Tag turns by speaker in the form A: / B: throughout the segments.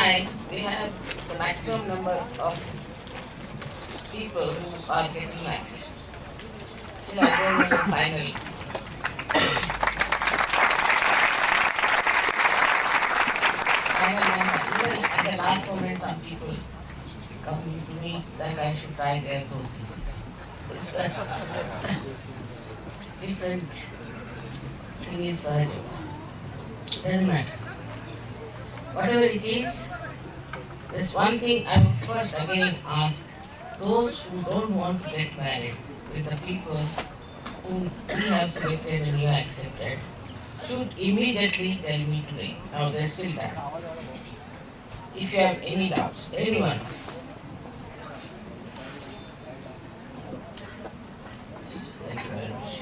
A: time we have the maximum number of people who are getting married. Still, I don't know the final. Final number. Even at the last moment, some people come to me that I should try their dhoti. It's different thing is doesn't matter. Whatever it is, there's one thing I would first again ask those who don't want to get married with the people whom we have selected and you accepted should immediately tell me today. Now there's still time. If you have any doubts, anyone. Thank you very much.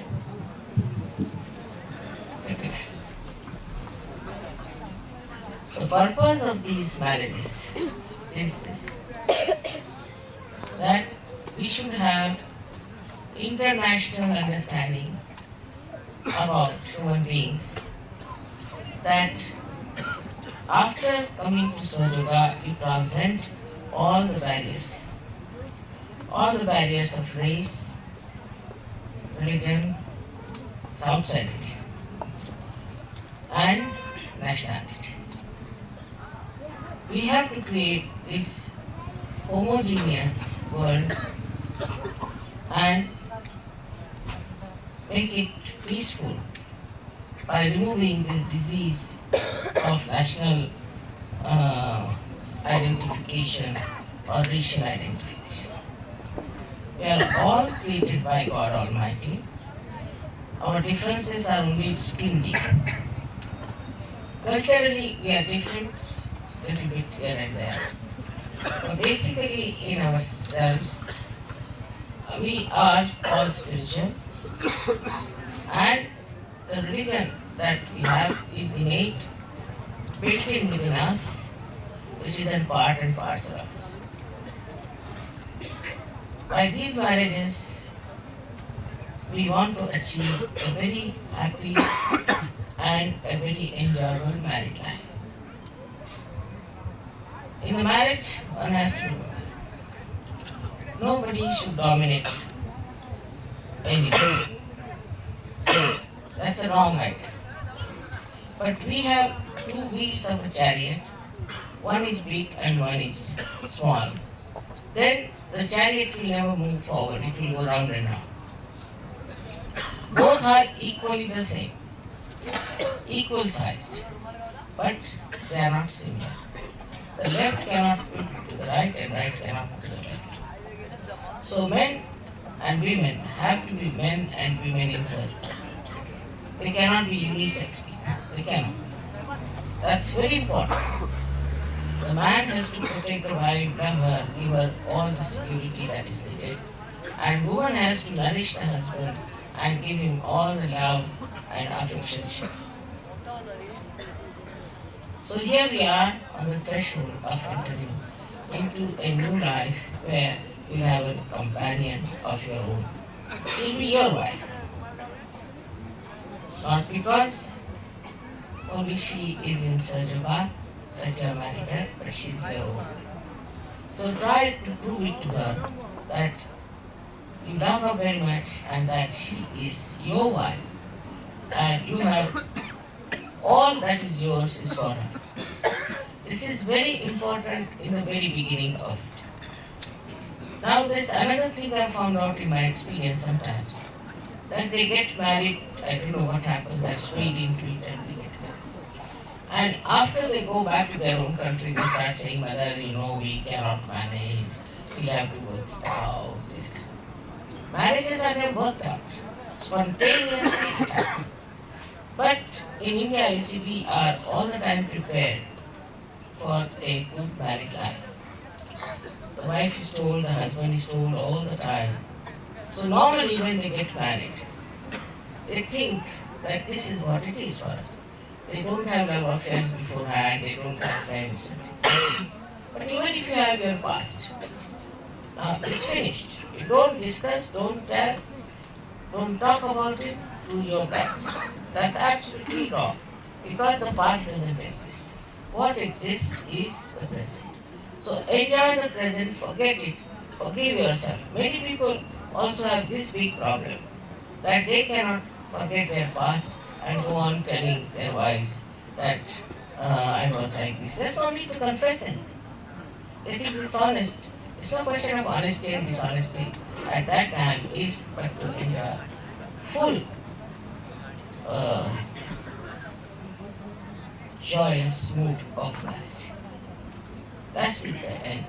A: The purpose of these marriages is this, that we should have international understanding about human beings, that after coming to Sahaja, you transcend all the barriers of race, religion, outside it, and nationality. We have to create this homogeneous world and make it peaceful by removing this disease of national identification or racial identification. We are all created by God Almighty. Our differences are only skin deep. Culturally, we are different, little bit here and there. But basically, in ourselves, we are all spiritual, and the religion that we have is innate, built in within us, which is a part and parcel of us. By these marriages, we want to achieve a very happy and a very enjoyable married life. In the marriage, one has to, nobody should dominate anything. That's a wrong idea. But we have two wheels of a chariot. One is big and one is small. Then the chariot will never move forward. It will go round and round. Both are equally the same, equal sized, but they are not similar. The left cannot put to the right and right cannot put to the left. So men and women have to be men and women in circle. They cannot be unisex people. They cannot. That's very important. The man has to protect the wife, love her, give her all the security that is needed. And woman has to nourish the husband and give him all the love and affection. So here we are on the threshold of entering into a new life where you have a companion of your own. She will be your wife. Not because only she is in Sahaja that you are married her, but she is your own. So try to prove it to her that you love her very much and that she is your wife and you have all that is yours is for her. This is very important in the very beginning of it. Now there's another thing I found out in my experience sometimes, that they get married, I don't know what happens, they're swayed into it and they get married. And after they go back to their own country, they start saying, Mother, we cannot manage, we have to work it out. Marriages are never worked out. Spontaneously it happens. But in India, you see, we are all the time prepared for a good married life. The wife is told, the husband is told all the time. So normally when they get married, they think that this is what it is for us. They don't have love affairs beforehand, they don't have friends. But even if you have your past, it's finished. You don't discuss, don't tell, don't talk about it to your past. That's absolutely wrong, because the past doesn't exist. What exists is the present. So enjoy the present, forget it, forgive yourself. Many people also have this big problem that they cannot forget their past and go on telling their wives that I was like this. There's no need to confess anything. It is dishonest. It's no question of honesty and dishonesty at that time is but to enjoy full uh, joyous mood of marriage. That's it. And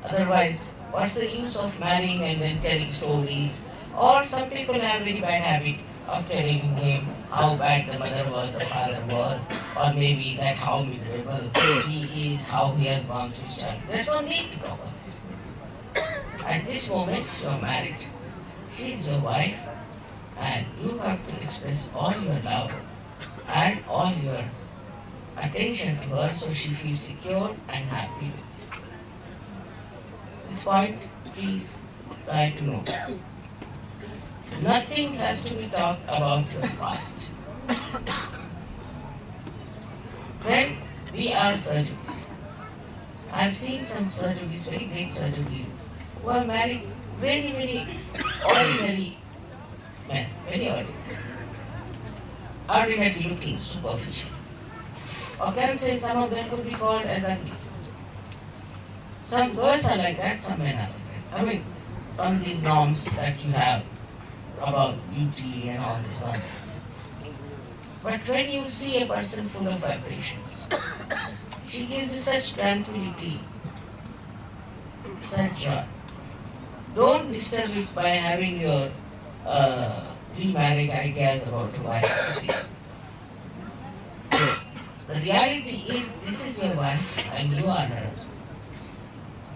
A: otherwise, what's the use of marrying and then telling stories? Or some people have very bad habit of telling him how bad the mother was, the father was, or maybe that how miserable he is, how he has gone through his child. There's no need to talk about this. At this moment, you are married. She is your wife, and you have to express all your love and all your attention to her so she feels secure and happy with you. This point, please try to know. Nothing has to be talked about your past. When we are surgeons, I've seen some surgeons, very great surgeons, who are married very, very ordinary men, very ordinary looking, superficial. Or can say some of them could be called as ugly. Some girls are like that, some men are like that. I mean, from these norms that you have about beauty and all this nonsense. But when you see a person full of vibrations, she gives you such tranquility, such joy. Don't disturb it by having your pre-marriage ideas about your wife. The reality is, this is your wife and you are her husband.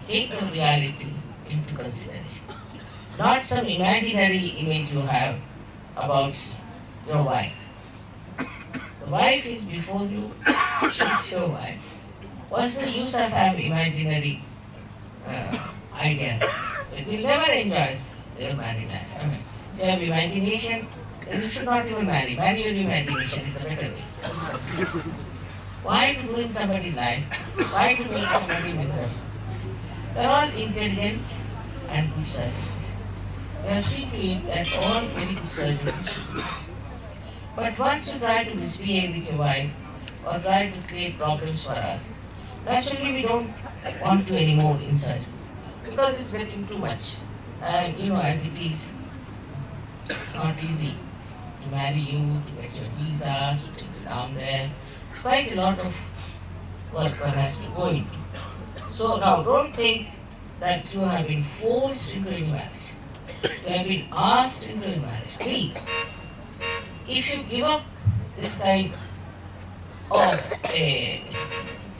A: Take the reality into consideration. Not some imaginary image you have about your wife. The wife is before you, she is your wife. What's the use of having imaginary ideas? It will never enjoy your married life. I mean, if you have imagination, then you should not even marry. Marry your imagination is the better way. Why to ruin somebody's life? Why to make somebody miserable? They're all intelligent and good surgeons. They are see to it that all medical surgeons should be. But once you try to misbehave with your wife or try to create problems for us, naturally we don't want to anymore in surgery because it's getting too much. And as it is, it's not easy to marry you, to get your visas, to take you down there. It's quite a lot of work one has to go into. So now don't think that you have been forced into a marriage. You have been asked into a marriage. Please, if you give up this kind of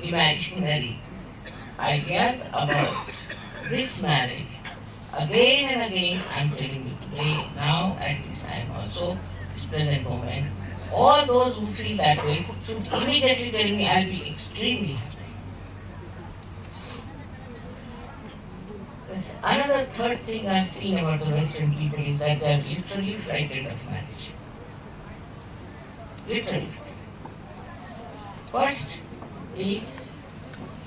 A: imaginary ideas about this marriage, again and again I am telling you today, now at this time also, this present moment, all those who feel that way should immediately tell me I will be extremely happy. Another third thing I've seen about the Western people is that they are literally frightened of marriage. Literally. First is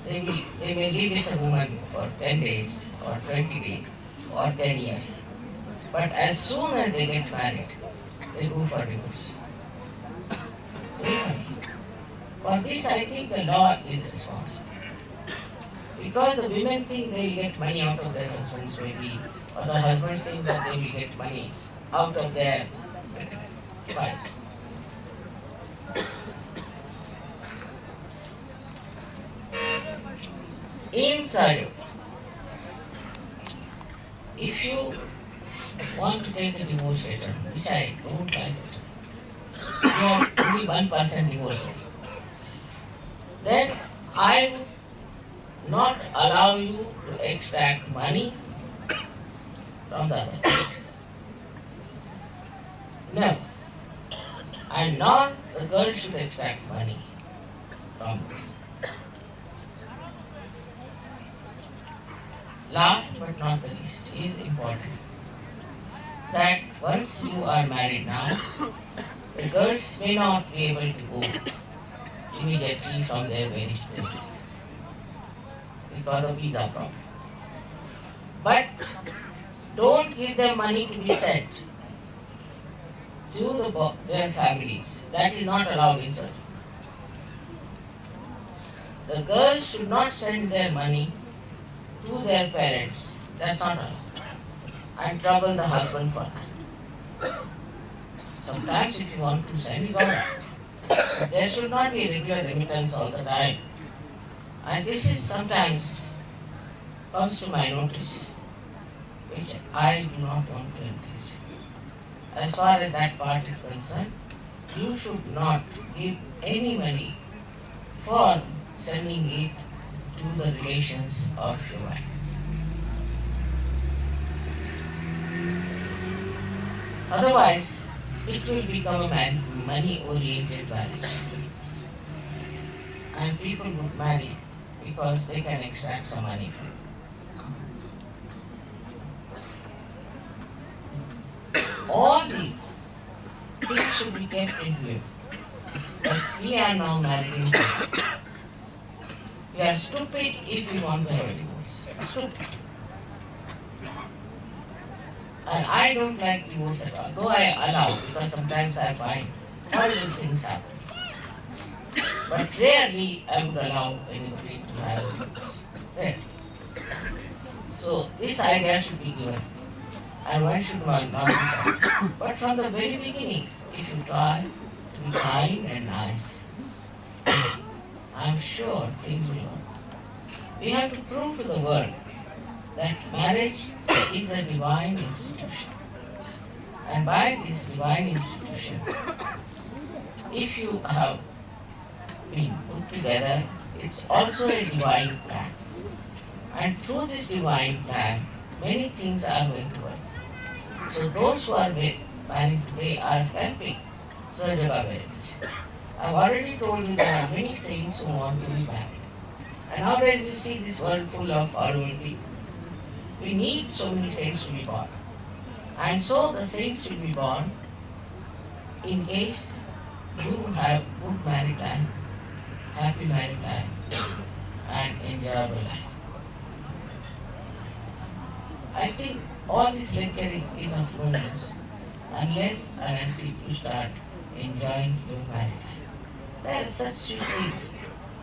A: they may live with a woman for 10 days or 20 days or 10 years. But as soon as they get married, they go for divorce. For this I think the law is responsible. Because the women think they will get money out of their husbands maybe, or the husbands think that they will get money out of their wives. Inside, if you want to take a divorce later, which I don't like it, you have only 1% divorces, then I would not allow you to extract money from the other person. No. And nor the girl should extract money from this. Last but not the least is important that once you are married now, the girls may not be able to go. She immediately from their various places because of visa problem. But don't give them money to be sent to their families. That is not allowed in Saudi. The girls should not send their money to their parents. That's not allowed. And trouble the husband for that. Sometimes if you want to send, it's alright. But there should not be regular remittance all the time. And this is sometimes comes to my notice, which I do not want to encourage. As far as that part is concerned, you should not give any money for sending it to the relations of your wife. Otherwise, it will become a money-oriented marriage. And people would marry because they can extract some money from it. All these things should be kept in view. But we are now marrying. We are stupid if we want to have a divorce. Stupid. And I don't like divorce at all, though I allow, because sometimes I find horrible things happen. But rarely I would allow anybody to have a divorce. Rarely. So this idea should be given. And one should not be done. But from the very beginning, if you try to be kind and nice, I'm sure things will work. We have to prove to the world that marriage is a divine institution. And by this divine institution, if you have been put together, it's also a divine plan. And through this divine plan, many things are going to work. So those who are married today are helping Sahaja marriage. I've already told you there are many saints who want to be married. And nowadays you see this world full of horrible people. We need so many saints to be born. And so the saints will be born in case you have good married life, happy married life, and enjoyable life. I think all this lecturing is of no use unless and until you start enjoying your married life. There are such sweet things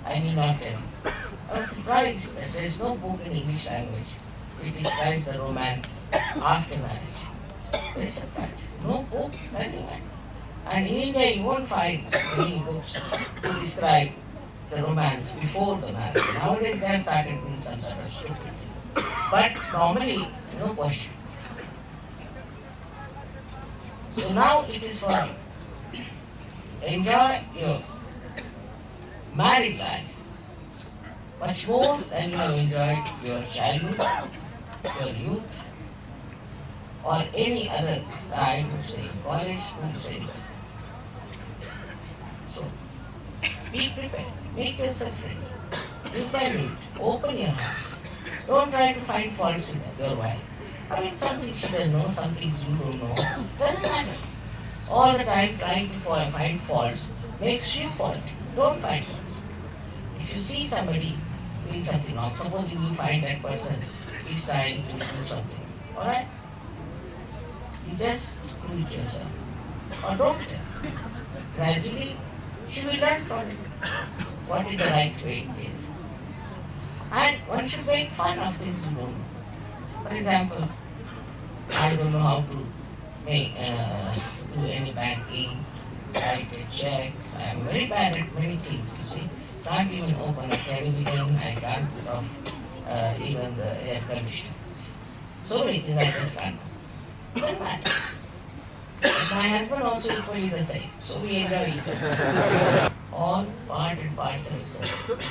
A: I need not tell you. I was surprised that there is no book in English language which describes the romance after marriage. Very surprised. No book, nothing like. And in India you won't find many books to describe the romance before the marriage. Nowadays they have started doing some sort of stupid. But normally, no question. So now it is for enjoy your married life much more than you have enjoyed your childhood, your youth, or any other time of say college, school, say. So be prepared, make yourself ready. You can meet, open your heart. Don't try to find faults with your wife. I mean, some things she doesn't know, some things you don't know. Doesn't matter. All the time trying to find faults makes you faulty. Don't find faults. If you see somebody doing something wrong, suppose you will find that person is trying to do something. Alright? You just do it yourself. Or don't tell. Gradually, she will learn from it what is the right way it is. And one should make fun of things you don't know. For example, I don't know how to make do any banking, write a check. I am very bad at many things, you see. Can't even open a television, I can't put off even the air conditioner. So many things I just can't do. Doesn't matter. My husband also equally the same. So we enjoy each other. All part and parcel of service.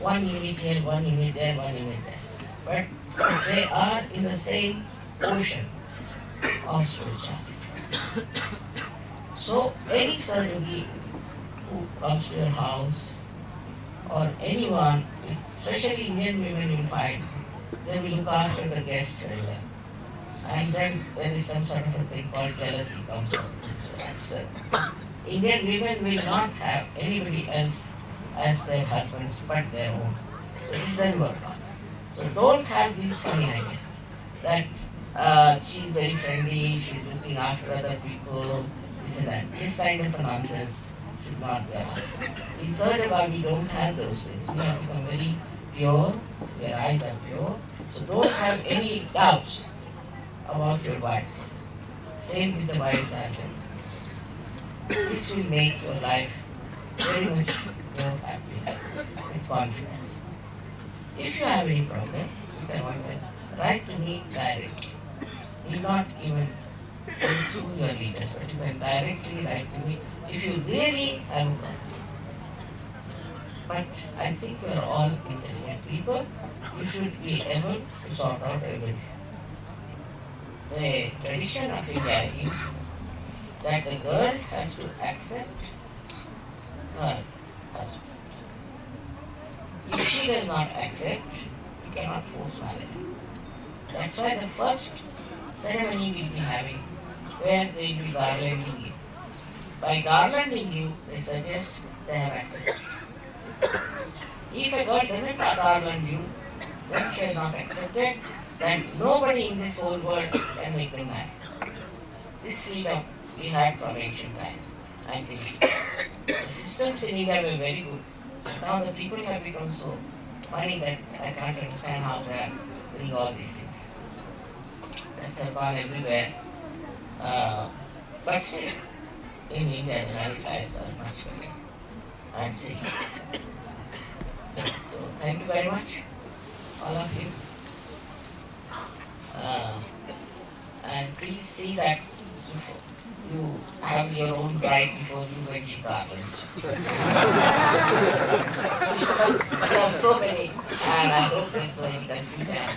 A: One unit here, one unit there, one unit there. But they are in the same ocean of spirituality. So any Sarvagi who comes to your house or anyone, especially Indian women you find, they will look after the guest very well. And then there is some sort of a thing called jealousy comes up. So Indian women will not have anybody else as their husbands but their own. So this doesn't work out. So don't have these funny ideas that she's very friendly, she's looking after other people, this and that. This kind of a nonsense should not be allowed. In Sahaja Bhava, we don't have those things. We have become very pure, your eyes are pure. So don't have any doubts about your wife. Same with the wife's husband. This will make your life very much more happy with confidence. If you have any problem, you can always write to me directly. You not even go through your leaders, but you can directly write to me if you really have a problem. But I think we are all intelligent people. You should be able to sort out everything. The tradition of India is that the girl has to accept her husband. If she does not accept, you cannot force marriage. That's why the first ceremony we'll be having, where they will be garlanding you. By garlanding you, they suggest they have accepted. If a girl doesn't garland you, then she has not accepted, then nobody in this whole world can make them marry. This freedom we had from ancient times until the systems in India were very good. Now the people have become so funny that I can't understand how they are doing all these things. That's gone everywhere. But still, in India, the marriage lives are much better. And see. So, thank you very much, all of you. And please see that you have your own bride before you go into garlands. There are so many, and I hope this will be the future.